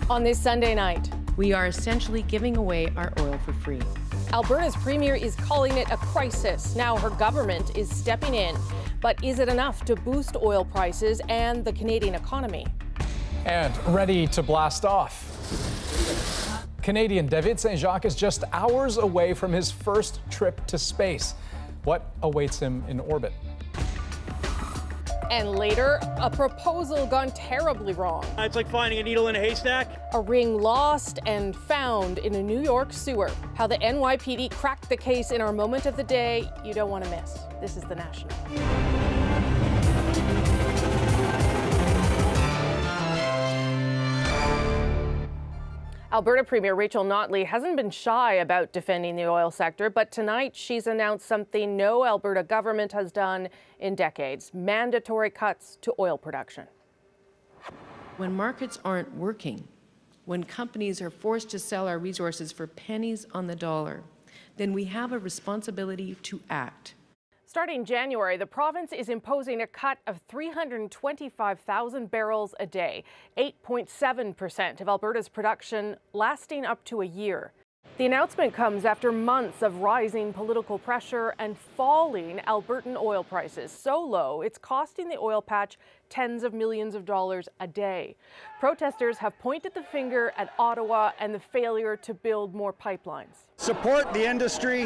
On this Sunday night, we are essentially giving away our oil for free. Alberta's premier is calling it a crisis. Now her government is stepping in. But is it enough to boost oil prices and the Canadian economy? And ready to blast off. Canadian David Saint-Jacques is just hours away from his first trip to space. What awaits him in orbit? And later, a proposal gone terribly wrong. It's like finding a needle in a haystack. A ring lost and found in a New York sewer. How the NYPD cracked the case in our moment of the day you don't want to miss. This is The National. Alberta Premier Rachel Notley hasn't been shy about defending the oil sector, but tonight she's announced something no Alberta government has done in decades: mandatory cuts to oil production. When markets aren't working, when companies are forced to sell our resources for pennies on the dollar, then we have a responsibility to act. Starting January, the province is imposing a cut of 325,000 barrels a day, 8.7% of Alberta's production, lasting up to a year. The announcement comes after months of rising political pressure and falling Albertan oil prices, so low it's costing the oil patch tens of millions of dollars a day. Protesters have pointed the finger at Ottawa and the failure to build more pipelines. Support the industry,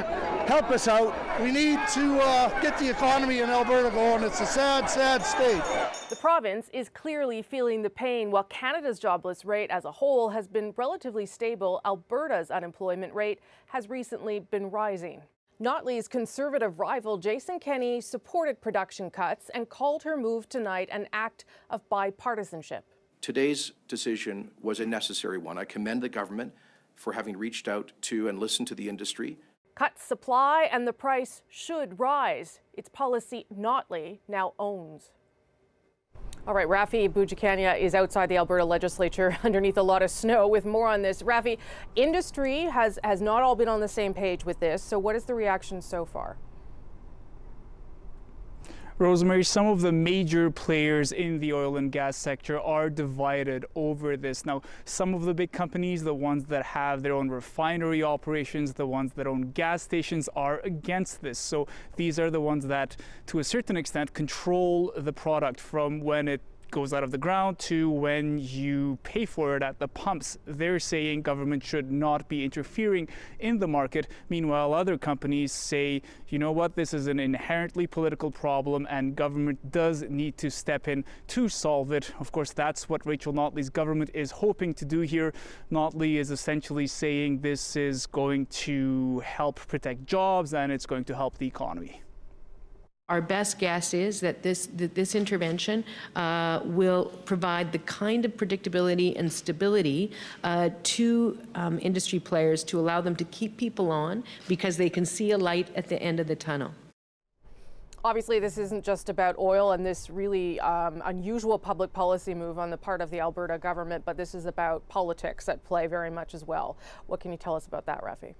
help us out. We need to get the economy in Alberta going. It's a sad, sad state. The province is clearly feeling the pain. While Canada's jobless rate as a whole has been relatively stable, Alberta's unemployment rate has recently been rising. Notley's Conservative rival Jason Kenney supported production cuts and called her move tonight an act of bipartisanship. Today's decision was a necessary one. I commend the government for having reached out to and listened to the industry. Cut supply and the price should rise. It's policy Notley now owns. All right, Rafi Boudjikania is outside the Alberta legislature underneath a lot of snow with more on this. Rafi, industry has not all been on the same page with this. So what is the reaction so far? Rosemary, some of the major players in the oil and gas sector are divided over this. Now, some of the big companies, the ones that have their own refinery operations, the ones that own gas stations, are against this. So these are the ones that, to a certain extent, control the product from when it goes out of the ground to when you pay for it at the pumps. They're saying government should not be interfering in the market. Meanwhile, other companies say, you know what, this is an inherently political problem and government does need to step in to solve it. Of course, that's what Rachel Notley's government is hoping to do here. Notley is essentially saying this is going to help protect jobs and it's going to help the economy. Our best guess is that this intervention will provide the kind of predictability and stability to industry players to allow them to keep people on because they can see a light at the end of the tunnel. Obviously, this isn't just about oil and this really unusual public policy move on the part of the Alberta government, but this is about politics at play very much as well. What can you tell us about that, Rafi?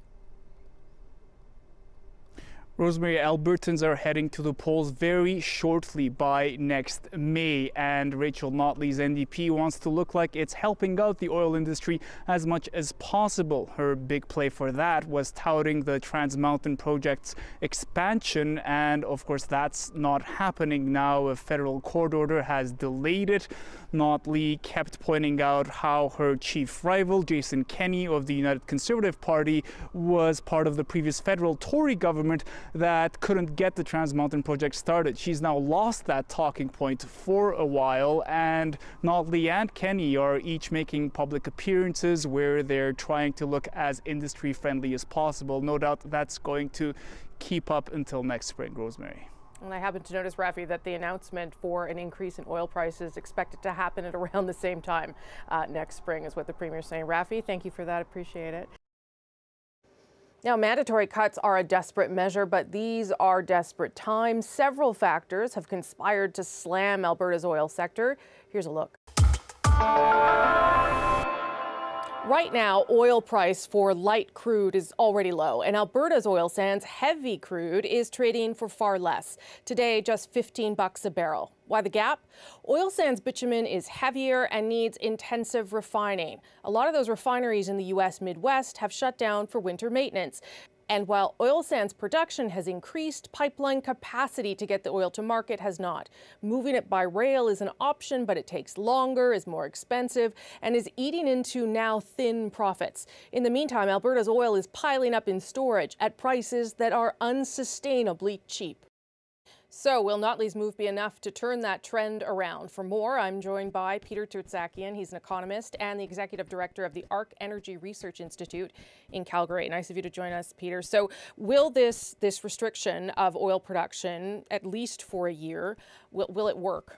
Rosemary, Albertans are heading to the polls very shortly by next May, and Rachel Notley's NDP wants to look like it's helping out the oil industry as much as possible. Her big play for that was touting the Trans Mountain project's expansion, and of course that's not happening now. A federal court order has delayed it. Notley kept pointing out how her chief rival, Jason Kenney of the United Conservative Party, was part of the previous federal Tory government that couldn't get the Trans Mountain project started. She's now lost that talking point for a while, and Notley and Kenney are each making public appearances where they're trying to look as industry friendly as possible. No doubt that's going to keep up until next spring, Rosemary. And I happen to notice, Rafi, that the announcement for an increase in oil prices expected to happen at around the same time next spring is what the Premier's saying. Rafi, thank you for that. Appreciate it. Now, mandatory cuts are a desperate measure, but these are desperate times. Several factors have conspired to slam Alberta's oil sector. Here's a look. Right now, oil price for light crude is already low, and Alberta's oil sands heavy crude is trading for far less. Today, just $15 a barrel. Why the gap? Oil sands bitumen is heavier and needs intensive refining. A lot of those refineries in the U.S. Midwest have shut down for winter maintenance. And while oil sands production has increased, pipeline capacity to get the oil to market has not. Moving it by rail is an option, but it takes longer, is more expensive, and is eating into now thin profits. In the meantime, Alberta's oil is piling up in storage at prices that are unsustainably cheap. So will Notley's move be enough to turn that trend around? For more, I'm joined by Peter Tertsakian. He's an economist and the executive director of the ARC Energy Research Institute in Calgary. Nice of you to join us, Peter. So will this restriction of oil production, at least for a year, will it work?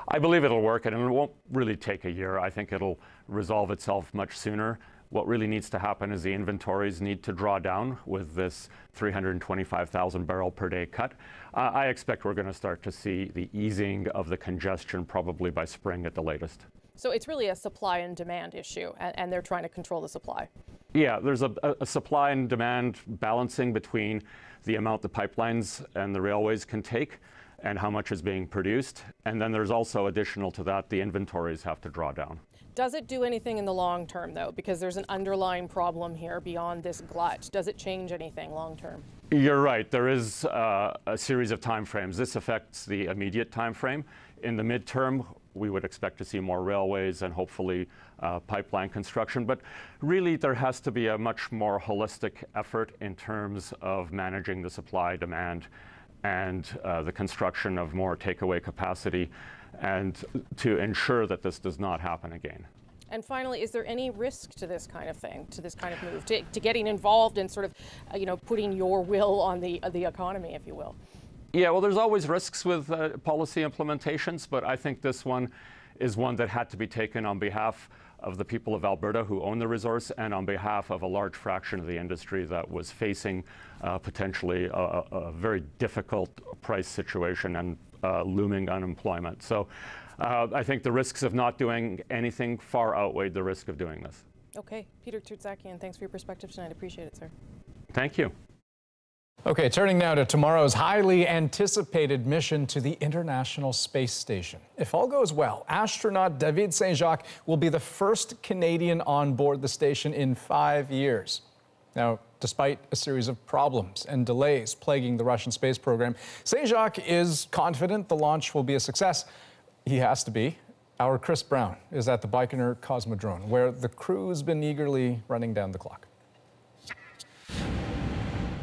I believe it'll work, and it won't really take a year. I think it'll resolve itself much sooner. What really needs to happen is the inventories need to draw down with this 325,000 barrel per day cut. I expect we're going to start to see the easing of the congestion probably by spring at the latest. So it's really a supply and demand issue, and they're trying to control the supply. Yeah, there's a supply and demand balancing between the amount the pipelines and the railways can take and how much is being produced. And then there's also additional to that, the inventories have to draw down. Does it do anything in the long term, though? Because there's an underlying problem here beyond this glut. Does it change anything long term? You're right. There is a series of time frames. This affects the immediate time frame. In the midterm, we would expect to see more railways and hopefully pipeline construction. But really, there has to be a much more holistic effort in terms of managing the supply demand and the construction of more takeaway capacity, and to ensure that this does not happen again. And finally, is there any risk to this kind of thing, to this kind of move, to getting involved and sort of, putting your will on the economy, if you will? Yeah, well, there's always risks with policy implementations, but I think this one is one that had to be taken on behalf of the people of Alberta who own the resource and on behalf of a large fraction of the industry that was facing potentially a very difficult price situation and looming unemployment. So I think the risks of not doing anything far outweighed the risk of doing this. Okay, Peter Tertsakian, thanks for your perspective tonight. Appreciate it, sir. Thank you. Okay, turning now to tomorrow's highly anticipated mission to the International Space Station. If all goes well, astronaut David Saint-Jacques will be the first Canadian on board the station in 5 years. Now, despite a series of problems and delays plaguing the Russian space program, Saint-Jacques is confident the launch will be a success. He has to be. Our Chris Brown is at the Baikonur Cosmodrome, where the crew has been eagerly running down the clock.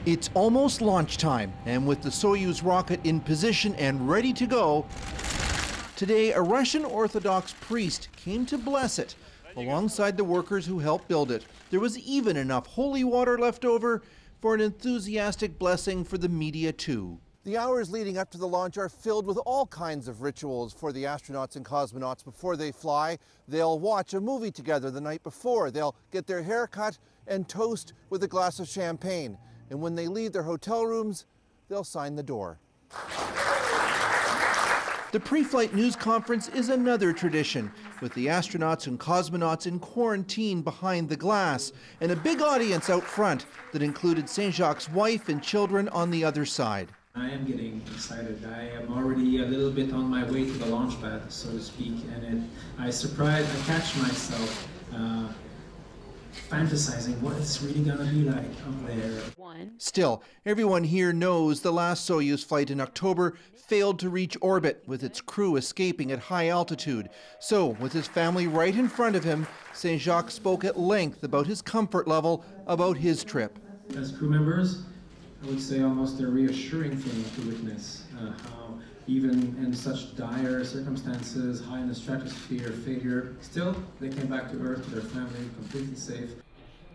It's almost launch time, and with the Soyuz rocket in position and ready to go, today a Russian Orthodox priest came to bless it alongside the workers who helped build it. There was even enough holy water left over for an enthusiastic blessing for the media too. The hours leading up to the launch are filled with all kinds of rituals for the astronauts and cosmonauts before they fly. They'll watch a movie together the night before. They'll get their hair cut and toast with a glass of champagne. And when they leave their hotel rooms, they'll sign the door. The pre-flight news conference is another tradition, with the astronauts and cosmonauts in quarantine behind the glass, and a big audience out front that included Saint-Jacques' wife and children on the other side. I am getting excited. I am already a little bit on my way to the launch pad, so to speak, and I catch myself fantasizing what it's really gonna be like up there. Still, everyone here knows the last Soyuz flight in October failed to reach orbit, with its crew escaping at high altitude. So, with his family right in front of him, Saint-Jacques spoke at length about his comfort level, about his trip. As crew members, I would say almost a reassuring thing to witness, how even in such dire circumstances, high in the stratosphere, failure, still they came back to Earth, their family, completely safe.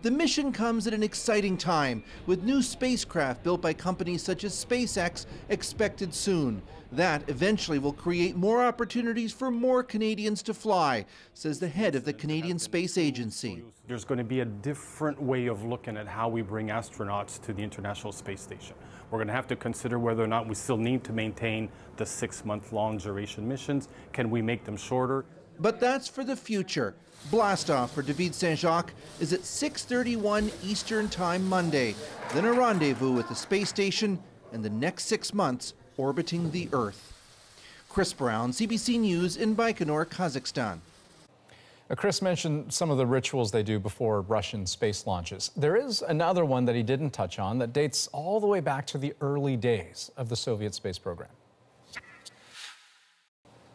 The mission comes at an exciting time, with new spacecraft built by companies such as SpaceX expected soon. That eventually will create more opportunities for more Canadians to fly, says the head of the Canadian Space Agency. There's going to be a different way of looking at how we bring astronauts to the International Space Station. We're going to have to consider whether or not we still need to maintain the 6-month long duration missions. Can we make them shorter? But that's for the future. Blastoff for David Saint-Jacques is at 6:31 Eastern Time Monday, then a rendezvous at the space station and the next 6 months orbiting the Earth. Chris Brown, CBC News in Baikonur, Kazakhstan. Chris mentioned some of the rituals they do before Russian space launches. There is another one that he didn't touch on that dates all the way back to the early days of the Soviet space program.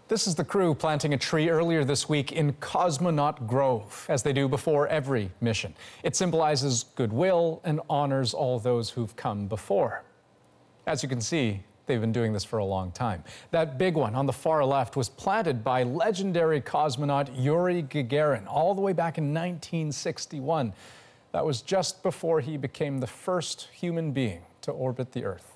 This is the crew planting a tree earlier this week in Cosmonaut Grove, as they do before every mission. It symbolizes goodwill and honors all those who've come before. As you can see, they've been doing this for a long time. That big one on the far left was planted by legendary cosmonaut Yuri Gagarin all the way back in 1961. That was just before he became the first human being to orbit the Earth.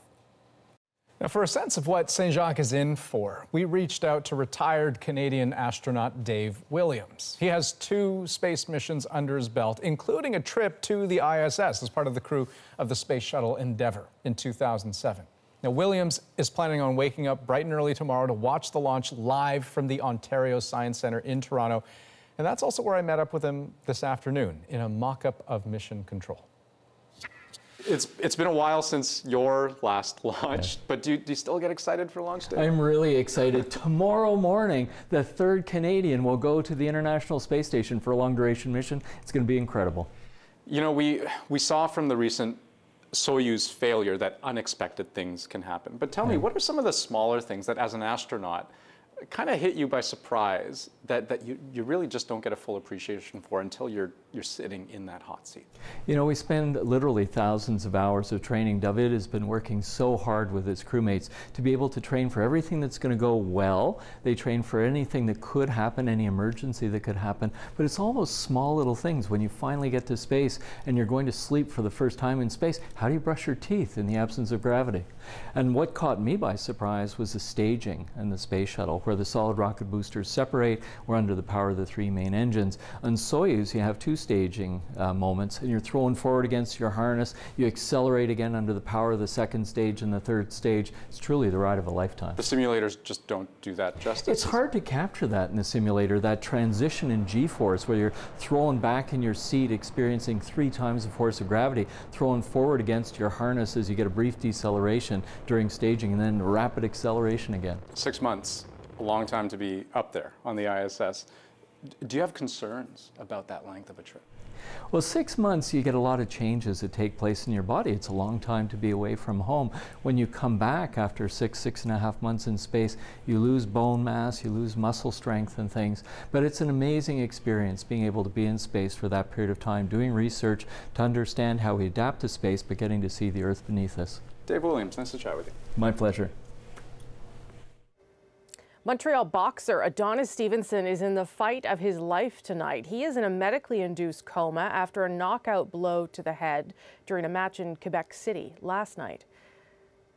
Now, for a sense of what Saint-Jacques is in for, we reached out to retired Canadian astronaut Dave Williams. He has 2 space missions under his belt, including a trip to the ISS as part of the crew of the Space Shuttle Endeavour in 2007. Now, Williams is planning on waking up bright and early tomorrow to watch the launch live from the Ontario Science Centre in Toronto. And that's also where I met up with him this afternoon in a mock-up of mission control. It's been a while since your last launch, but do you still get excited for launch day? I'm really excited. Tomorrow morning, the 3rd Canadian will go to the International Space Station for a long-duration mission. It's going to be incredible. You know, we saw from the recent Soyuz failure that unexpected things can happen. But tell me, what are some of the smaller things that, as an astronaut, kind of hit you by surprise that you really just don't get a full appreciation for until you're sitting in that hot seat? You know, we spend literally thousands of hours of training. David has been working so hard with his crewmates to be able to train for everything that's going to go well. They train for anything that could happen, any emergency that could happen. But it's all those small little things. When you finally get to space and you're going to sleep for the first time in space, how do you brush your teeth in the absence of gravity? And what caught me by surprise was the staging in the space shuttle, where the solid rocket boosters separate. We're under the power of the 3 main engines. On Soyuz, you have 2 staging moments, and you're thrown forward against your harness. You accelerate again under the power of the 2nd stage and the 3rd stage. It's truly the ride of a lifetime. The simulators just don't do that justice. It's hard to capture that in the simulator, that transition in G-force, where you're thrown back in your seat, experiencing 3 times the force of gravity, thrown forward against your harness as you get a brief deceleration during staging, and then rapid acceleration again. 6 months. A long time to be up there on the ISS. Do you have concerns about that length of a trip? Well, 6 months, you get a lot of changes that take place in your body. It's a long time to be away from home. When you come back after 6.5 months in space, you lose bone mass, you lose muscle strength and things. But it's an amazing experience being able to be in space for that period of time, doing research to understand how we adapt to space, but getting to see the Earth beneath us. Dave Williams, nice to chat with you. My pleasure. Montreal boxer Adonis Stevenson is in the fight of his life tonight. He is in a medically induced coma after a knockout blow to the head during a match in Quebec City last night.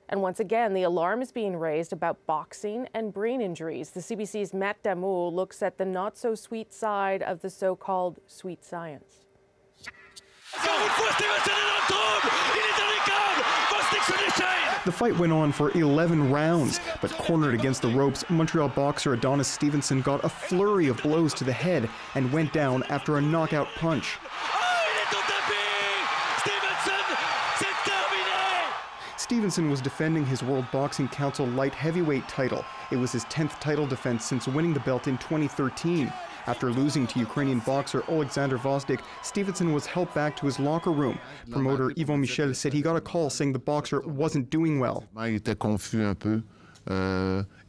And once again, the alarm is being raised about boxing and brain injuries. The CBC's Matt Damour looks at the not-so-sweet side of the so-called sweet science. The fight went on for 11 rounds, but cornered against the ropes, Montreal boxer Adonis Stevenson got a flurry of blows to the head and went down after a knockout punch. Stevenson was defending his World Boxing Council light heavyweight title. It was his 10th title defense since winning the belt in 2013. After losing to Ukrainian boxer Alexander Vosdik, Stevenson was helped back to his locker room. Promoter Yvon Michel said he got a call saying the boxer wasn't doing well. Il était confus un peu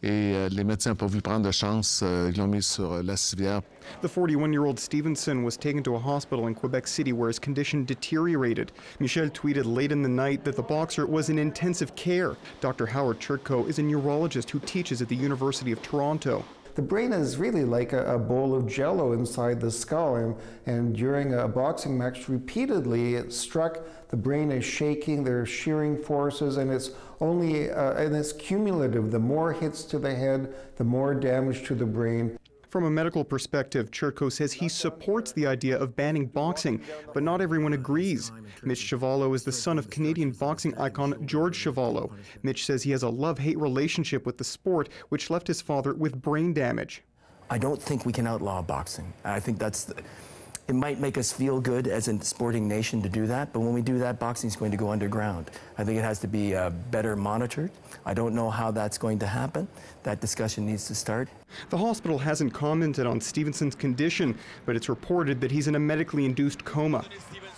et les médecins n'ont pas voulu prendre de chance, ils l'ont mis sur la civière. The 41-year-old Stevenson was taken to a hospital in Quebec City where his condition deteriorated. Michel tweeted late in the night that the boxer was in intensive care. Dr. Howard Chertko is a neurologist who teaches at the University of Toronto. The brain is really like a bowl of jello inside the skull, and during a boxing match repeatedly it struck, the brain is shaking, there are shearing forces, and it's only, and it's cumulative. The more hits to the head, the more damage to the brain. From a medical perspective, Chertko says he supports the idea of banning boxing, but not everyone agrees. Mitch Chuvalo is the son of Canadian boxing icon George Chuvalo. Mitch says he has a love-hate relationship with the sport, which left his father with brain damage. I don't think we can outlaw boxing. I think it might make us feel good as a sporting nation to do that, but when we do that, boxing is going to go underground. I think it has to be better monitored. I don't know how that's going to happen. That discussion needs to start. The hospital hasn't commented on Stevenson's condition, but it's reported that he's in a medically induced coma.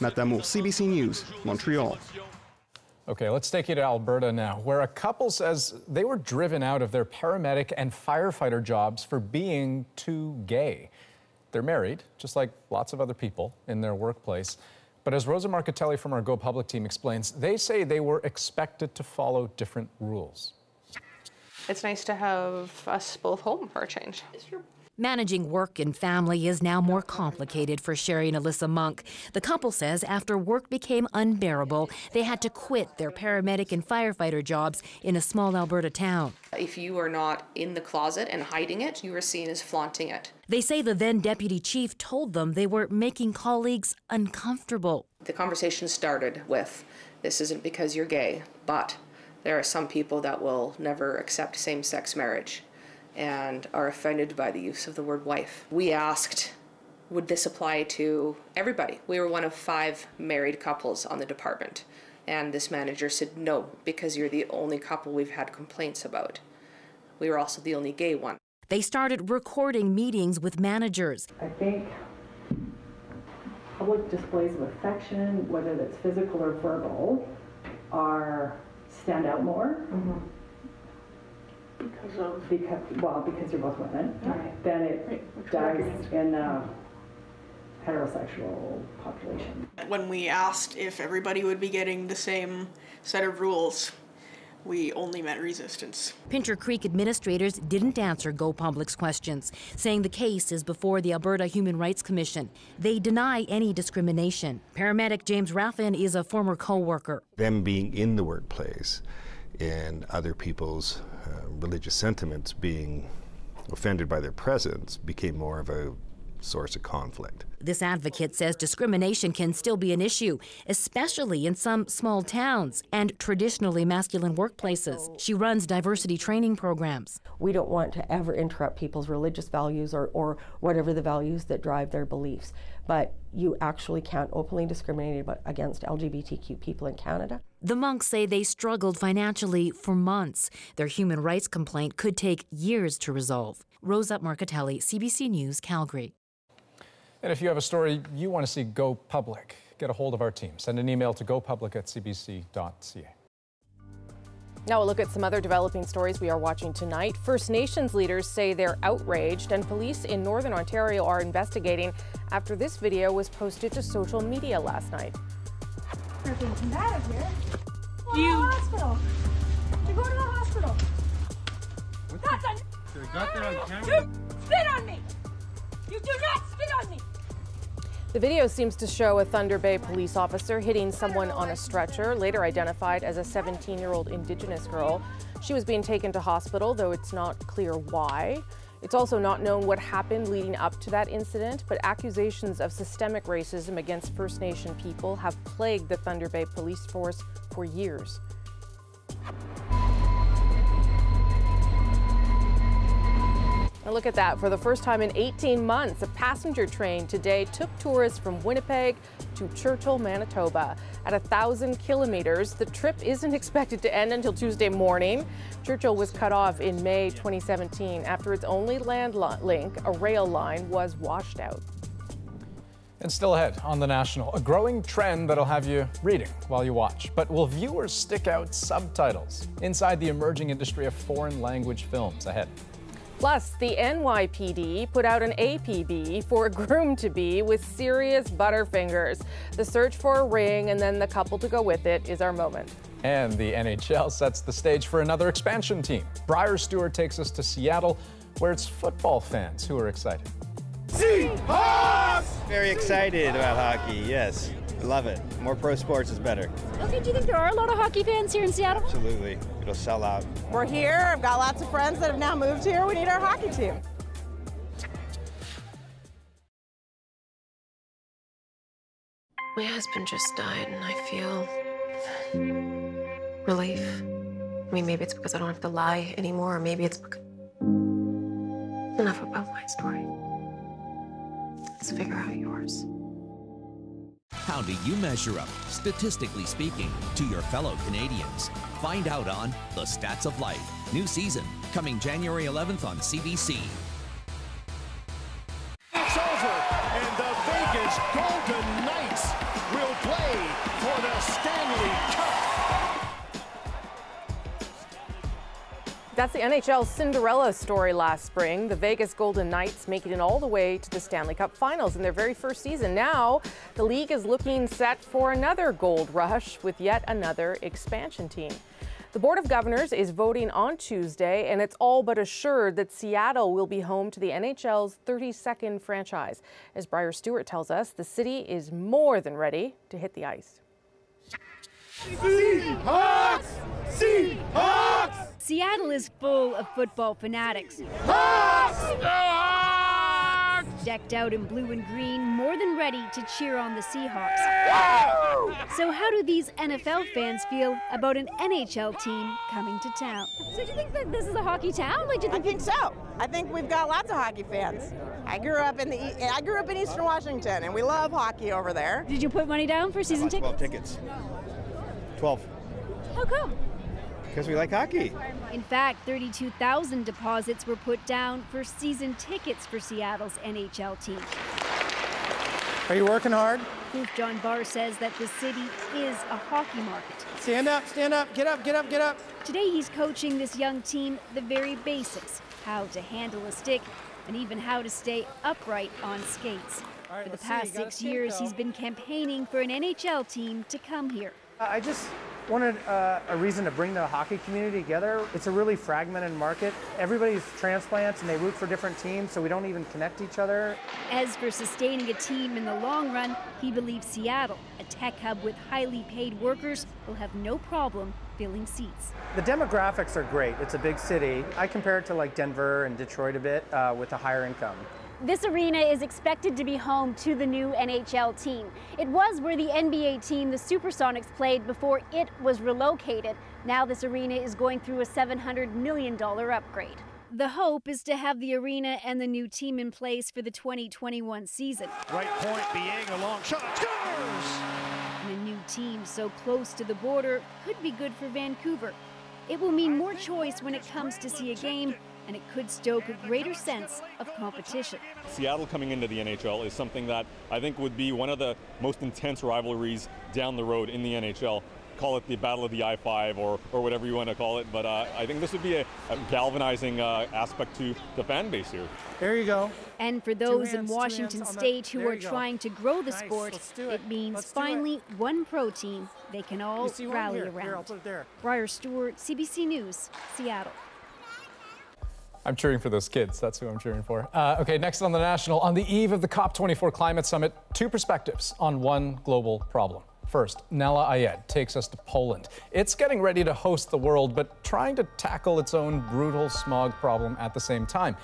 Matt Damour, CBC News, Montreal. Okay, let's take you to Alberta now, where a couple says they were driven out of their paramedic and firefighter jobs for being too gay. They're married, just like lots of other people in their workplace. But as Rosa Marcatelli from our Go Public team explains, they say they were expected to follow different rules. It's nice to have us both home for a change. Managing work and family is now more complicated for Sherry and Alyssa Monk. The couple says after work became unbearable, they had to quit their paramedic and firefighter jobs in a small Alberta town. If you are not in the closet and hiding it, you are seen as flaunting it. They say the then deputy chief told them they were making colleagues uncomfortable. The conversation started with, this isn't because you're gay, but there are some people that will never accept same-sex marriage and are offended by the use of the word wife. We asked, would this apply to everybody? We were one of 5 married couples on the department. And this manager said, no, because you're the only couple we've had complaints about. We were also the only gay one. They started recording meetings with managers. I think public displays of affection, whether that's physical or verbal, stand out more. Because you're both women, then it dies in heterosexual population. When we asked if everybody would be getting the same set of rules, we only met resistance. Pincher Creek administrators didn't answer Go Public's questions, saying the case is before the Alberta Human Rights Commission. They deny any discrimination. Paramedic James Raffin is a former co-worker. Them being in the workplace and other people's religious sentiments being offended by their presence became more of a source of conflict. This advocate says discrimination can still be an issue, especially in some small towns and traditionally masculine workplaces. She runs diversity training programs. We don't want to ever interrupt people's religious values or whatever the values that drive their beliefs, but you actually can't openly discriminate against LGBTQ people in Canada. The Monks say they struggled financially for months. Their human rights complaint could take years to resolve. Rosa Marcatelli, CBC News, Calgary. And if you have a story you want to see go public, get a hold of our team. Send an email to gopublic@cbc.ca. Now a look at some other developing stories we are watching tonight. First Nations leaders say they're outraged, and police in Northern Ontario are investigating after this video was posted to social media last night. You're being combative here. Go to the hospital. You go to the hospital. That's on. You spit on me. You do not spit on me. The video seems to show a Thunder Bay police officer hitting someone on a stretcher, later identified as a 17-year-old Indigenous girl. She was being taken to hospital, though it's not clear why. It's also not known what happened leading up to that incident, but accusations of systemic racism against First Nation people have plagued the Thunder Bay police force for years. Now look at that. For the first time in 18 months, a passenger train today took tourists from Winnipeg to Churchill, Manitoba. At 1,000 kilometers, the trip isn't expected to end until Tuesday morning. Churchill was cut off in May 2017 after its only land link, a rail line, was washed out. And still ahead on The National, a growing trend that'll have you reading while you watch. But will viewers stick out subtitles inside the emerging industry of foreign language films? Ahead. Plus, the NYPD put out an APB for a groom-to-be with serious butterfingers. The search for a ring and then the couple to go with it is our moment. And the NHL sets the stage for another expansion team. Briar Stewart takes us to Seattle, where it's football fans who are excited. Seahawks! Very excited about hockey, yes. I love it. More pro sports is better. Okay, do you think there are a lot of hockey fans here in Seattle? Absolutely. It'll sell out. We're here. I've got lots of friends that have now moved here. We need our hockey team. My husband just died, and I feel relief. I mean, maybe it's because I don't have to lie anymore, or maybe it's because... Enough about my story. Let's figure out yours. How do you measure up, statistically speaking, to your fellow Canadians? Find out on The Stats of Life. New season, coming January 11th on CBC. It's over, and the Vegas Golden Knights will play for the Stanley Cup. That's the NHL's Cinderella story last spring. The Vegas Golden Knights making it all the way to the Stanley Cup Finals in their very first season. Now, the league is looking set for another gold rush with yet another expansion team. The Board of Governors is voting on Tuesday, and it's all but assured that Seattle will be home to the NHL's 32nd franchise. As Briar Stewart tells us, the city is more than ready to hit the ice. Seahawks! Seahawks! Seattle is full of football fanatics. Decked out in blue and green, more than ready to cheer on the Seahawks. So how do these NFL fans feel about an NHL team coming to town? So do you think that this is a hockey town? Like, I think so. I think we've got lots of hockey fans. I grew up in Eastern Washington, and we love hockey over there. Did you put money down for season tickets? 12 tickets. 12. How come? Because we like hockey. In fact, 32,000 deposits were put down for season tickets for Seattle's NHL team. Are you working hard? Proof John Barr says that the city is a hockey market. Stand up, get up, get up, get up. Today he's coaching this young team the very basics, how to handle a stick and even how to stay upright on skates. For the past 6 years, he's been campaigning for an NHL team to come here. I just wanted a reason to bring the hockey community together. It's a really fragmented market. Everybody's transplants and they root for different teams, so we don't even connect each other. As for sustaining a team in the long run, he believes Seattle, a tech hub with highly paid workers, will have no problem filling seats. The demographics are great. It's a big city. I compare it to like Denver and Detroit a bit with a higher income. This arena is expected to be home to the new NHL team. It was where the NBA team, the Supersonics, played before it was relocated. Now this arena is going through a $700 million upgrade. The hope is to have the arena and the new team in place for the 2021 season. Right point, Biega, long shot, scores! And a new team so close to the border could be good for Vancouver. It will mean more choice when it comes to see a game, and it could stoke a greater sense of competition. Seattle coming into the NHL is something that I think would be one of the most intense rivalries down the road in the NHL. Call it the Battle of the I-5 or whatever you want to call it, but I think this would be a galvanizing aspect to the fan base here. There you go. And for those in Washington State who are trying to grow the sport, it means finally one pro team they can all rally around. Here, I'll put it there. Briar Stewart, CBC News, Seattle. I'm cheering for those kids. That's who I'm cheering for. Okay, next on the National. On the eve of the COP24 Climate Summit, two perspectives on one global problem. First, Nella Ayed takes us to Poland. It's getting ready to host the world, but trying to tackle its own brutal smog problem at the same time.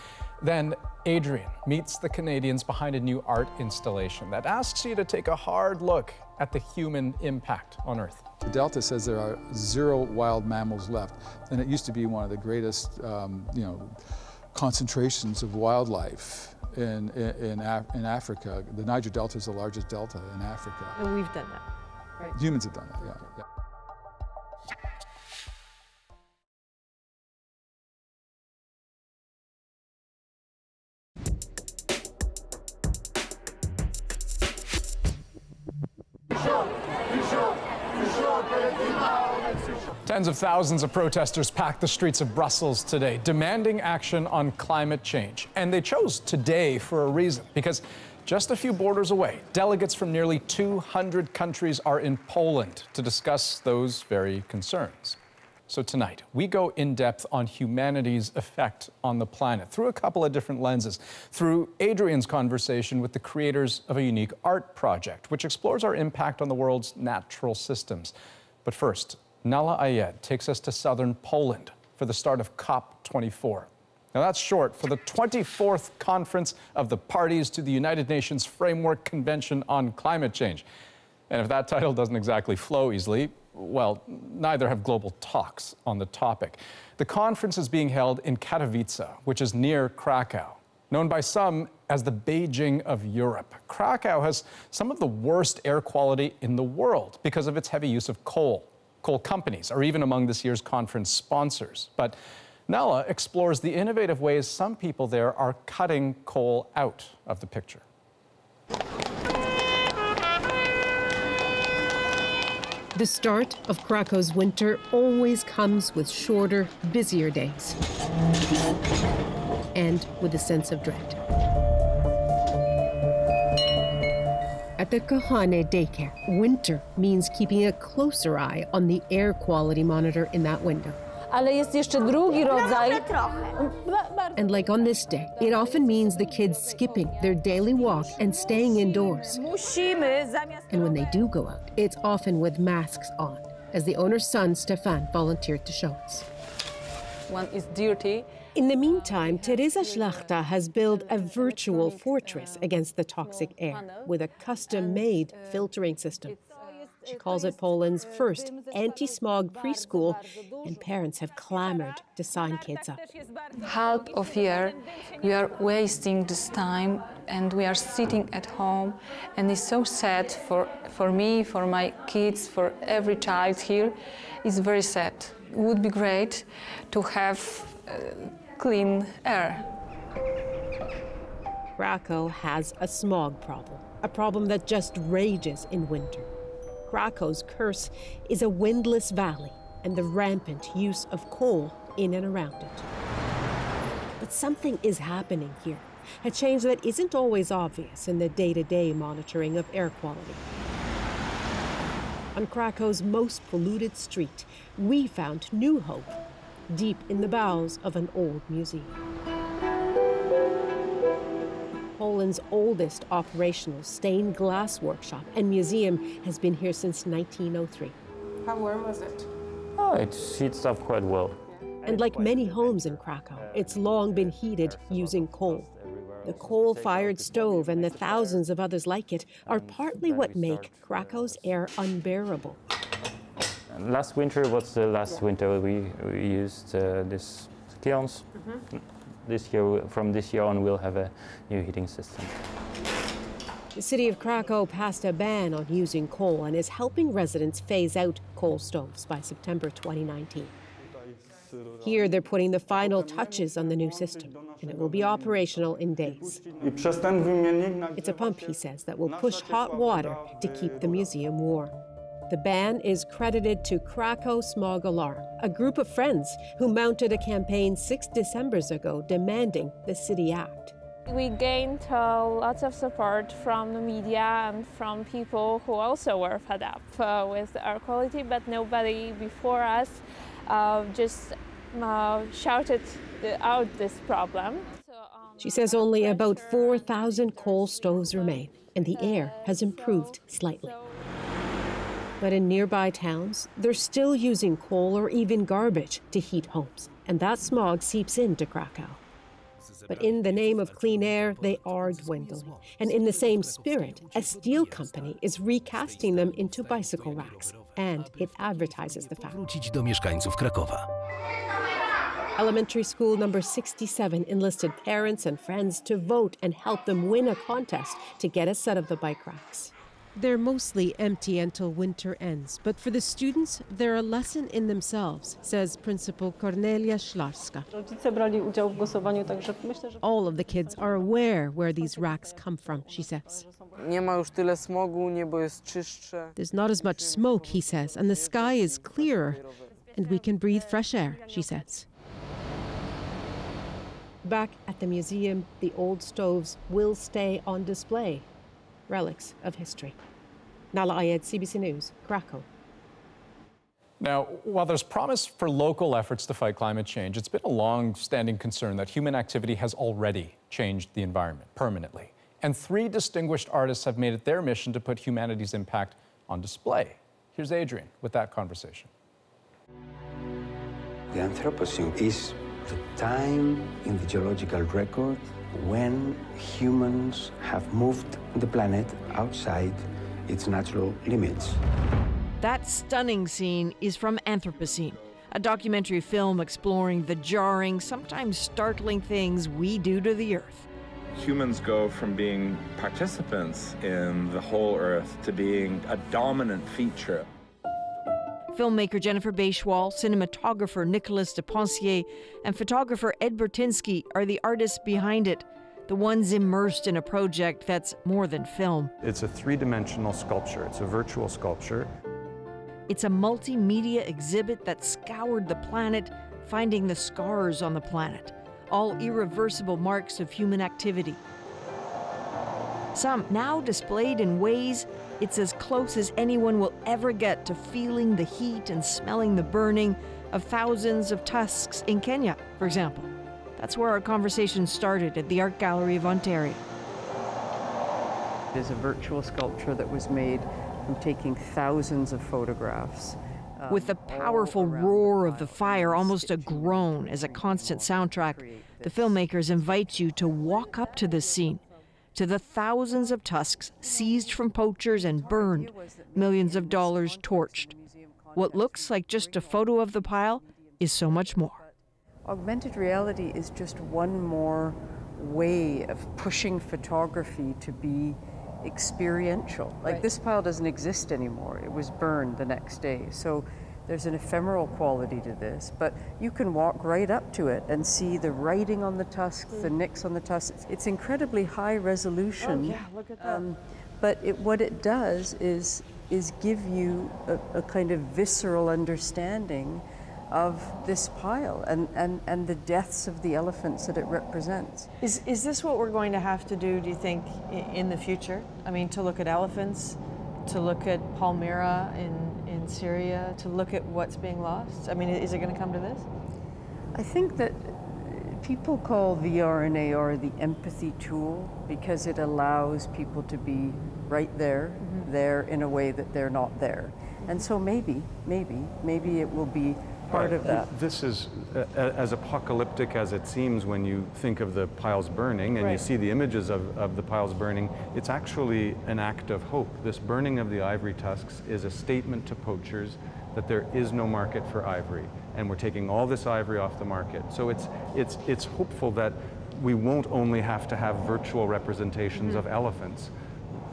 Then Adrian meets the Canadians behind a new art installation that asks you to take a hard look at the human impact on Earth. The Delta says there are 0 wild mammals left, and it used to be one of the greatest, concentrations of wildlife in Africa. The Niger Delta is the largest delta in Africa. And we've done that, right? Humans have done that, yeah. Tens of thousands of protesters packed the streets of Brussels today, demanding action on climate change. And they chose today for a reason, because just a few borders away, delegates from nearly 200 countries are in Poland to discuss those very concerns. So tonight, we go in depth on humanity's effect on the planet through a couple of different lenses, through Adrian's conversation with the creators of a unique art project, which explores our impact on the world's natural systems. But first, Nella Ayed takes us to southern Poland for the start of COP24. Now that's short for the 24th conference of the parties to the United Nations Framework Convention on Climate Change. And if that title doesn't exactly flow easily, well, neither have global talks on the topic. The conference is being held in Katowice, which is near Krakow. Known by some as the Beijing of Europe, Krakow has some of the worst air quality in the world because of its heavy use of coal. Coal companies are even among this year's conference sponsors. But Nella explores the innovative ways some people there are cutting coal out of the picture. The start of Krakow's winter always comes with shorter, busier days, and with a sense of dread. At the Kochane daycare, winter means keeping a closer eye on the air quality monitor in that window. And like on this day, it often means the kids skipping their daily walk and staying indoors. And when they do go out, it's often with masks on, as the owner's son, Stefan, volunteered to show us. One is dirty. In the meantime, Teresa Schlachta has built a virtual fortress against the toxic air with a custom-made filtering system. She calls it Poland's first anti-smog preschool, and parents have clamored to sign kids up. Half of year, we are wasting this time, and we are sitting at home, and it's so sad for me, for my kids, for every child here. It's very sad. It would be great to have clean air. Krakow has a smog problem, a problem that just rages in winter. Krakow's curse is a windless valley and the rampant use of coal in and around it. But something is happening here, a change that isn't always obvious in the day-to-day monitoring of air quality. On Krakow's most polluted street, we found new hope deep in the bowels of an old museum. Poland's oldest operational stained glass workshop and museum has been here since 1903. How warm was it? Oh, it heats up quite well. And like many homes in Krakow, it's long been heated using coal. The coal-fired stove and the thousands of others like it are partly what make Krakow's air unbearable. Last winter was the last winter we used these kilns. From this year on, we'll have a new heating system. The city of Krakow passed a ban on using coal and is helping residents phase out coal stoves by September 2019. Here, they're putting the final touches on the new system, and it will be operational in days. It's a pump, he says, that will push hot water to keep the museum warm. The ban is credited to Krakow Smog Alarm, a group of friends who mounted a campaign 6 Decembers ago demanding the city act. We gained lots of support from the media and from people who also were fed up with air quality, but nobody before us just shouted out this problem. She says only about 4,000 coal stoves remain, and the air has improved slightly. But in nearby towns, they're still using coal or even garbage to heat homes, and that smog seeps into Krakow. But in the name of clean air, they are dwindling. And in the same spirit, a steel company is recasting them into bicycle racks, and it advertises the fact. Elementary school number 67 enlisted parents and friends to vote and help them win a contest to get a set of the bike racks. They're mostly empty until winter ends, but for the students, they're a lesson in themselves, says Principal Kornelia Szlarska. All of the kids are aware where these racks come from, she says. There's not as much smoke, he says, and the sky is clearer, and we can breathe fresh air, she says. Back at the museum, the old stoves will stay on display. Relics of history. Nala Ayed, CBC News, Krakow. Now, while there's promise for local efforts to fight climate change, it's been a long-standing concern that human activity has already changed the environment permanently. And 3 distinguished artists have made it their mission to put humanity's impact on display. Here's Adrian with that conversation. The Anthropocene is the time in the geological record when humans have moved the planet outside its natural limits. That stunning scene is from Anthropocene, a documentary film exploring the jarring, sometimes startling things we do to the Earth. humans go from being participants in the whole Earth to being a dominant feature. Filmmaker Jennifer Beichwal, cinematographer Nicolas de Poncier, and photographer Ed Bertinsky are the artists behind it, the ones immersed in a project that's more than film. It's a three-dimensional sculpture. It's a virtual sculpture. It's a multimedia exhibit that scoured the planet, finding the scars on the planet, all irreversible marks of human activity. Some now displayed in ways it's as close as anyone will ever get to feeling the heat and smelling the burning of thousands of tusks in Kenya, for example. That's where our conversation started at the Art Gallery of Ontario. It is a virtual sculpture that was made from taking thousands of photographs. With the powerful roar of the fire, almost a groan as a constant soundtrack, the filmmakers invite you to walk up to this scene, to the thousands of tusks seized from poachers and burned, millions of dollars torched. What looks like just a photo of the pile is so much more. Augmented reality is just one more way of pushing photography to be experiential. Like this pile doesn't exist anymore. It was burned the next day. So there's an ephemeral quality to this, but you can walk right up to it and see the writing on the tusks, the nicks on the tusks. It's incredibly high resolution. Oh yeah, look at that. But what it does is give you a kind of visceral understanding of this pile and the deaths of the elephants that it represents. Is this what we're going to have to do you think, in the future? I mean, to look at elephants, to look at Palmyra in Syria, to look at what's being lost? I mean, is it going to come to this? I think that people call VR and AR the empathy tool because it allows people to be right there, there in a way that they're not there. And so maybe it will be part of that. This is as apocalyptic as it seems when you think of the piles burning and you see the images of the piles burning. It's actually an act of hope. This burning of the ivory tusks is a statement to poachers that there is no market for ivory, and we're taking all this ivory off the market. So it's hopeful that we won't only have to have virtual representations of elephants,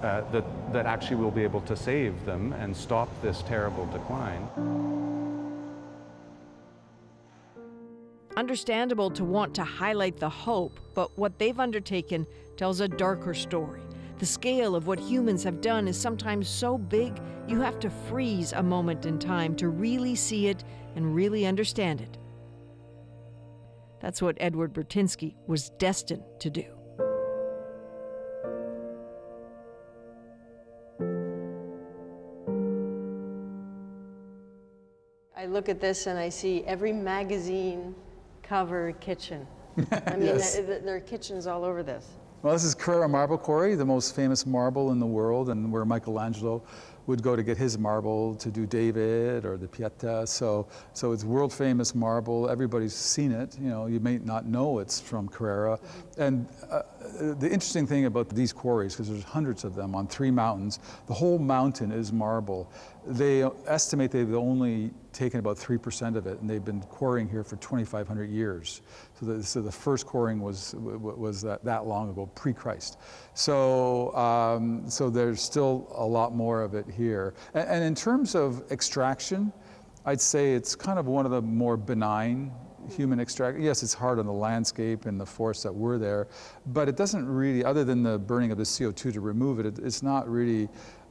that actually we'll be able to save them and stop this terrible decline. Understandable to want to highlight the hope, but what they've undertaken tells a darker story. The scale of what humans have done is sometimes so big, you have to freeze a moment in time to really see it and really understand it. That's what Edward Bertinsky was destined to do. I look at this and I see every magazine cover kitchen. I mean, Yes. there are kitchens all over this. Well, this is Curran marble quarry, the most famous marble in the world, and where Michelangelo would go to get his marble to do David or the Pieta. So it's world famous marble. Everybody's seen it. You know, you may not know it's from Carrara. And the interesting thing about these quarries, because there's hundreds of them on 3 mountains, the whole mountain is marble. They estimate they've only taken about 3% of it, and they've been quarrying here for 2,500 years. So the first quarrying was that long ago, pre-Christ. So there's still a lot more of it here. And in terms of extraction, I'd say it's kind of one of the more benign human extraction. Yes, it's hard on the landscape and the forests that were there, but it doesn't really, other than the burning of the CO2 to remove it, it's not really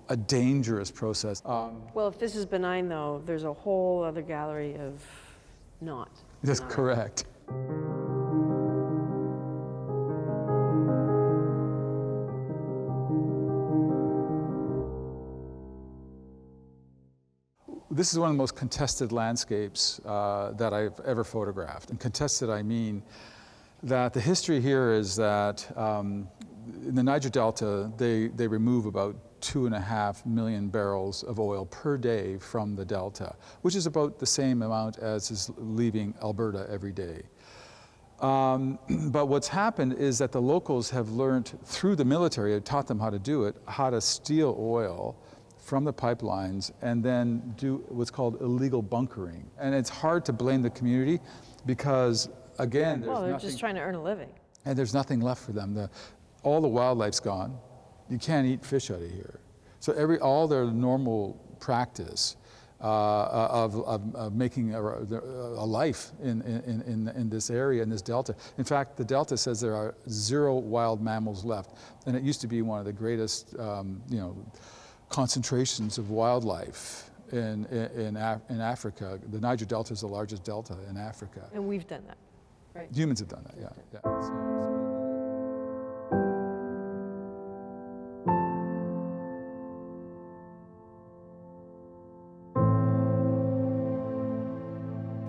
a dangerous process. Well, if this is benign, though, there's a whole other gallery of not. That's correct. This is one of the most contested landscapes that I've ever photographed. And contested, I mean that the history here is that in the Niger Delta, they remove about 2.5 million barrels of oil per day from the Delta, which is about the same amount as is leaving Alberta every day. But what's happened is that the locals have learned through the military, it taught them how to do it, how to steal oil from the pipelines and then do what's called illegal bunkering. And it's hard to blame the community because, again, they're just trying to earn a living. And there's nothing left for them. all the wildlife's gone. You can't eat fish out of here. So all their normal practice of making a life in this area, in this delta. In fact, the delta says there are 0 wild mammals left, and it used to be one of the greatest, concentrations of wildlife in Africa. The Niger Delta is the largest delta in Africa. And we've done that, right? Humans have done that, yeah.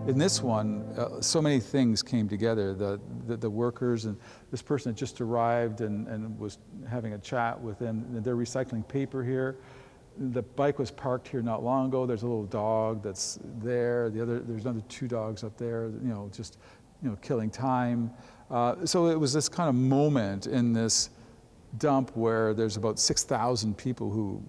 In this one, so many things came together. The workers and this person had just arrived and was having a chat with them. They're recycling paper here. The bike was parked here not long ago. There's a little dog that's there. There's another 2 dogs up there, just killing time. So it was this kind of moment in this dump where there's about 6,000 people who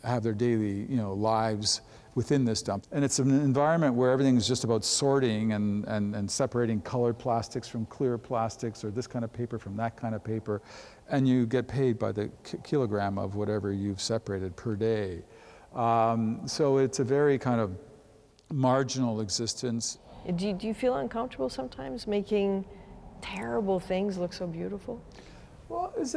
have their daily, lives within this dump. And it's an environment where everything is just about sorting and separating colored plastics from clear plastics, or this kind of paper from that kind of paper. And you get paid by the kilogram of whatever you've separated per day. So it's a very kind of marginal existence. Do you feel uncomfortable sometimes making terrible things look so beautiful? Well, it's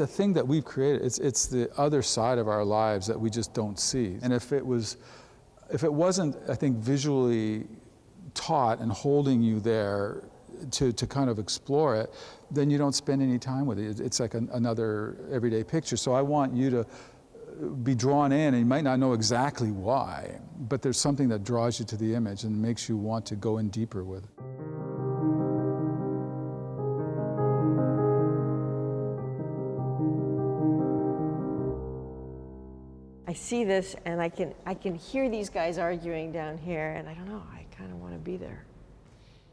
a thing that we've created. It's the other side of our lives that we just don't see. And if it wasn't, I think, visually taught and holding you there to kind of explore it, then you don't spend any time with it. It's like another everyday picture. So I want you to be drawn in, and you might not know exactly why, but there's something that draws you to the image and makes you want to go in deeper with it. I see this and I can hear these guys arguing down here, and I don't know, I kind of want to be there.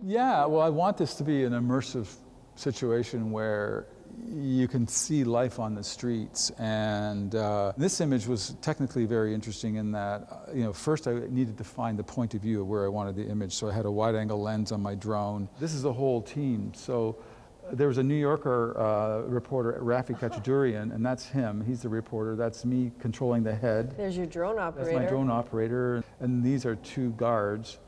Yeah, well, I want this to be an immersive situation where you can see life on the streets. And this image was technically very interesting in that, first I needed to find the point of view of where I wanted the image. So I had a wide angle lens on my drone. This is a whole team. So there was a New Yorker reporter, Rafi Khachaturian, and that's him. He's the reporter. That's me controlling the head. There's your drone operator. That's my drone operator. And these are 2 guards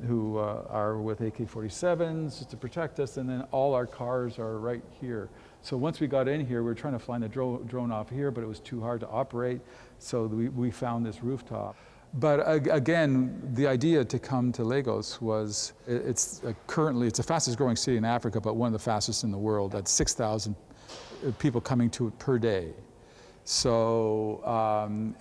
who are with AK-47s to protect us, and then all our cars are right here. So once we got in here, we were trying to fly the drone off here, but it was too hard to operate, so we found this rooftop. But again, the idea to come to Lagos was, currently it's the fastest growing city in Africa, but one of the fastest in the world. That's 6,000 people coming to it per day. So,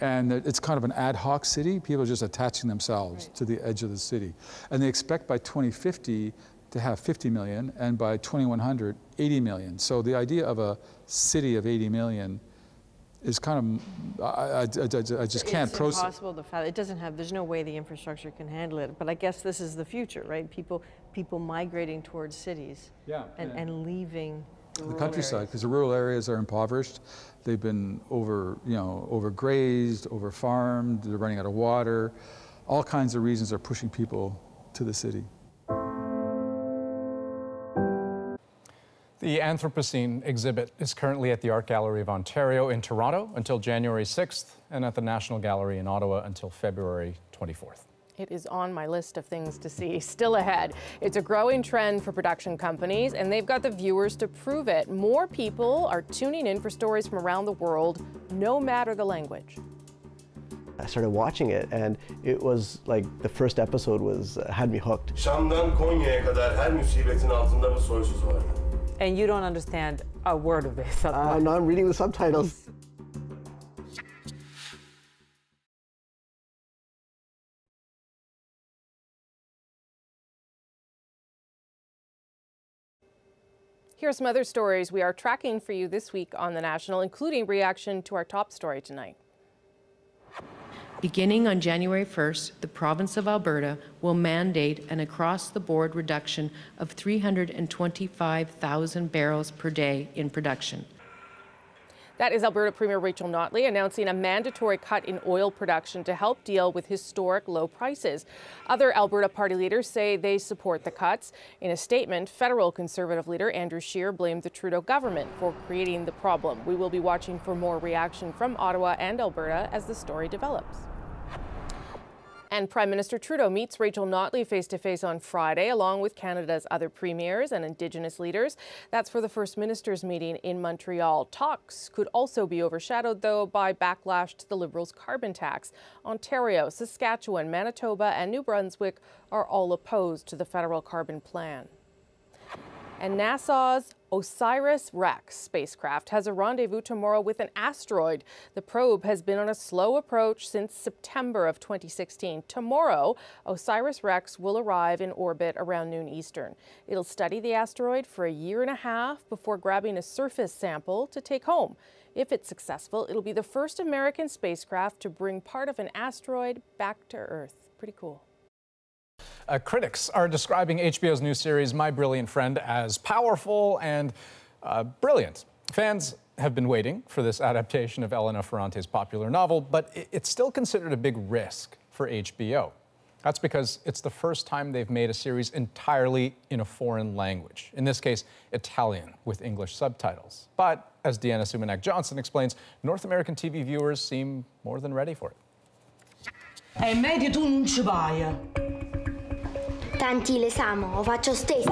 and it's kind of an ad hoc city. People are just attaching themselves to the edge of the city. And they expect by 2050 to have 50 million, and by 2100, 80 million. So the idea of a city of 80 million is kind of, I just can't process. It's impossible to fathom. It doesn't have, there's no way the infrastructure can handle it. But I guess this is the future, right? People migrating towards cities, and leaving the countryside, because the rural areas are impoverished. They've been overgrazed, overfarmed, they're running out of water. All kinds of reasons are pushing people to the city. The Anthropocene Exhibit is currently at the Art Gallery of Ontario in Toronto until January 6th, and at the National Gallery in Ottawa until February 24th. It is on my list of things to see. Still ahead. It's a growing trend for production companies, and they've got the viewers to prove it. More people are tuning in for stories from around the world, no matter the language. I started watching it, and it was like the first episode had me hooked. And you don't understand a word of this. No, I'm reading the subtitles. Here are some other stories we are tracking for you this week on The National, including reaction to our top story tonight. Beginning on January 1st, the province of Alberta will mandate an across-the-board reduction of 325,000 barrels per day in production. That is Alberta Premier Rachel Notley announcing a mandatory cut in oil production to help deal with historic low prices. Other Alberta party leaders say they support the cuts. In a statement, federal Conservative leader Andrew Scheer blamed the Trudeau government for creating the problem. We will be watching for more reaction from Ottawa and Alberta as the story develops. And Prime Minister Trudeau meets Rachel Notley face-to-face on Friday, along with Canada's other premiers and Indigenous leaders. That's for the First Ministers' meeting in Montreal. Talks could also be overshadowed, though, by backlash to the Liberals' carbon tax. Ontario, Saskatchewan, Manitoba and New Brunswick are all opposed to the federal carbon plan. And NASA's OSIRIS-REx spacecraft has a rendezvous tomorrow with an asteroid. The probe has been on a slow approach since September of 2016. Tomorrow, OSIRIS-REx will arrive in orbit around noon Eastern. It'll study the asteroid for a year and a half before grabbing a surface sample to take home. If it's successful, it'll be the first American spacecraft to bring part of an asteroid back to Earth. Pretty cool. Critics are describing HBO's new series, My Brilliant Friend, as powerful and brilliant. Fans have been waiting for this adaptation of Elena Ferrante's popular novel, but it's still considered a big risk for HBO. That's because it's the first time they've made a series entirely in a foreign language, in this case, Italian, with English subtitles. But, as Deanna Sumanak-Johnson explains, North American TV viewers seem more than ready for it. È meglio tu non ci vai. Tanti le samo, faccio stesso.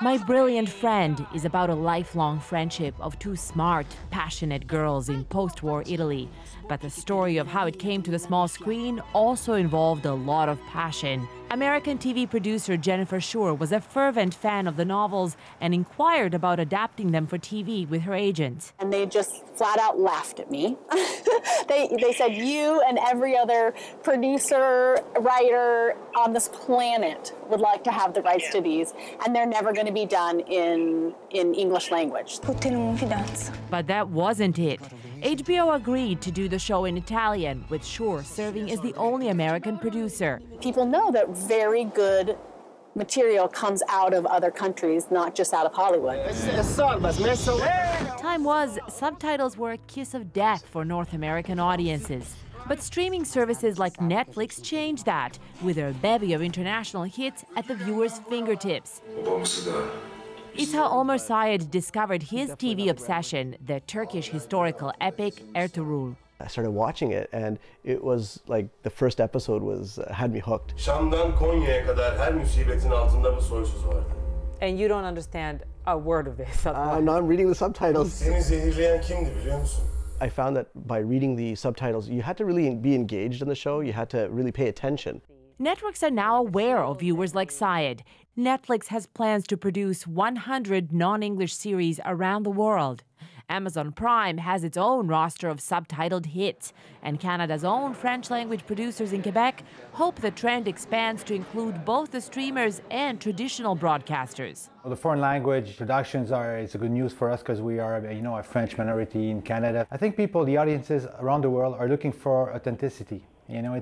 My Brilliant Friend is about a lifelong friendship of two smart, passionate girls in post-war Italy. But the story of how it came to the small screen also involved a lot of passion. American TV producer Jennifer Schur was a fervent fan of the novels and inquired about adapting them for TV with her agent. And they just flat out laughed at me. They said, you and every other producer, writer on this planet would like to have the rights to these, and they're never going to be done in English language. But that wasn't it. HBO agreed to do the show in Italian, with Schur serving as the only American producer. People know that very good material comes out of other countries, not just out of Hollywood. Time was, subtitles were a kiss of death for North American audiences. But streaming services like Netflix changed that, with a bevy of international hits at the viewer's fingertips. It's how Omar Syed discovered his TV obsession, the Turkish historical epic Ertuğrul. I started watching it, and it was like the first episode had me hooked. And you don't understand a word of this. I'm reading the subtitles. I found that by reading the subtitles, you had to really be engaged in the show. You had to really pay attention. Networks are now aware of viewers like Syed. Netflix has plans to produce 100 non-English series around the world. Amazon Prime has its own roster of subtitled hits, and Canada's own French-language producers in Quebec hope the trend expands to include both the streamers and traditional broadcasters. Well, the foreign language productions it's a good news for us because we are, a French minority in Canada. I think the audiences around the world are looking for authenticity.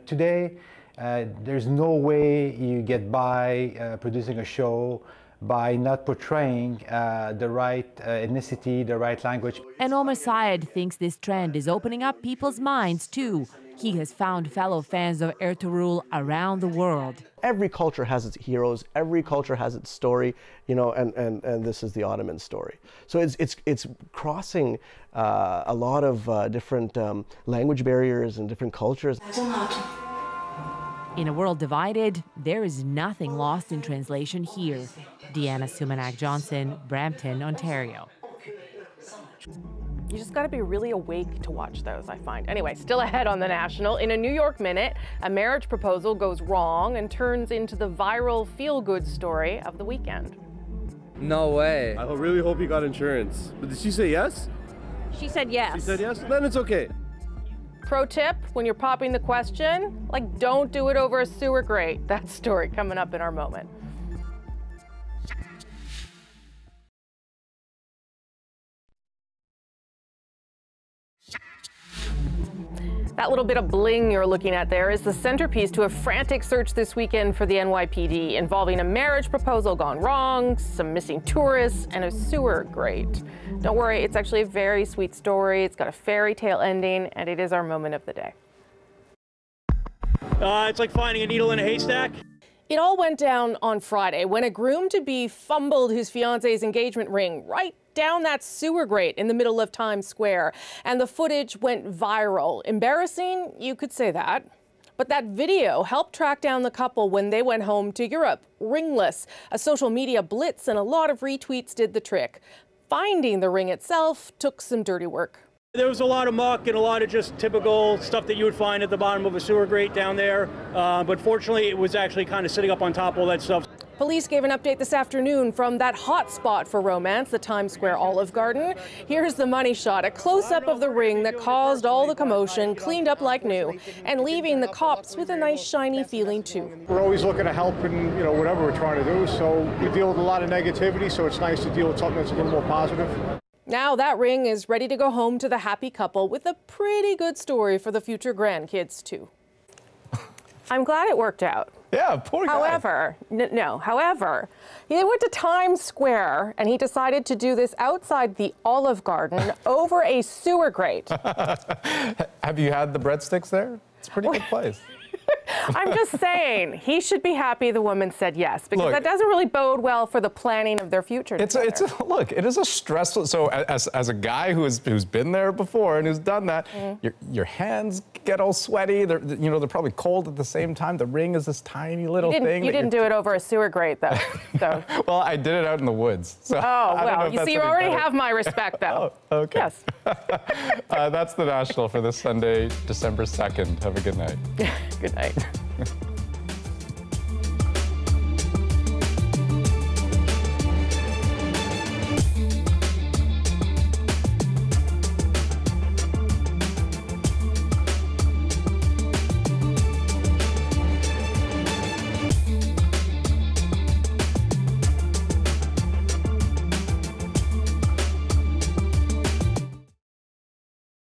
Today, there's no way you get by producing a show by not portraying the right ethnicity, the right language. And Omar Syed thinks this trend is opening up people's minds too. He has found fellow fans of Ertuğrul around the world. Every culture has its heroes, every culture has its story, and this is the Ottoman story. So it's crossing a lot of different language barriers and different cultures. In a world divided, there is nothing lost in translation here. Deanna Sumanak-Johnson, Brampton, Ontario. You just got to be really awake to watch those, I find. Anyway, still ahead on The National. In a New York Minute, a marriage proposal goes wrong and turns into the viral feel-good story of the weekend. No way. I really hope you got insurance. But did she say yes? She said yes. She said yes? Then it's okay. Pro tip, when you're popping the question, don't do it over a sewer grate. That story coming up in our moment. That little bit of bling you're looking at there is the centerpiece to a frantic search this weekend for the NYPD involving a marriage proposal gone wrong, some missing tourists, and a sewer grate. Don't worry, it's actually a very sweet story. It's got a fairy tale ending, and it is our moment of the day. It's like finding a needle in a haystack. It all went down on Friday when a groom-to-be fumbled his fiance's engagement ring right down that sewer grate in the middle of Times Square, and the footage went viral. Embarrassing? You could say that. But that video helped track down the couple when they went home to Europe, ringless. A social media blitz and a lot of retweets did the trick. Finding the ring itself took some dirty work. There was a lot of muck and a lot of just typical stuff that you would find at the bottom of a sewer grate down there. But fortunately, it was actually kind of sitting up on top of all that stuff. Police gave an update this afternoon from that hot spot for romance, the Times Square Olive Garden. Here's the money shot, a close-up of the ring that caused all the commotion, cleaned up like new, and leaving the cops with a nice shiny feeling too. We're always looking to help in whatever we're trying to do, so we deal with a lot of negativity, so it's nice to deal with something that's a little more positive. Now that ring is ready to go home to the happy couple with a pretty good story for the future grandkids too. I'm glad it worked out. Yeah, poor guy. However, however, he went to Times Square and he decided to do this outside the Olive Garden over a sewer grate. Have you had the breadsticks there? It's a pretty good place. I'm just saying, he should be happy the woman said yes, because Look, that doesn't really bode well for the planning of their future. Look, it is a stressful. So as a guy who's been there before and who's done that, your hands get all sweaty. They're probably cold at the same time. The ring is this tiny little thing. You didn't do it over a sewer grate, though. Well, I did it out in the woods. So well, you see, you already have my respect, though. Oh, okay. Yes. That's the National for this Sunday, December 2nd. Have a good night. Good night.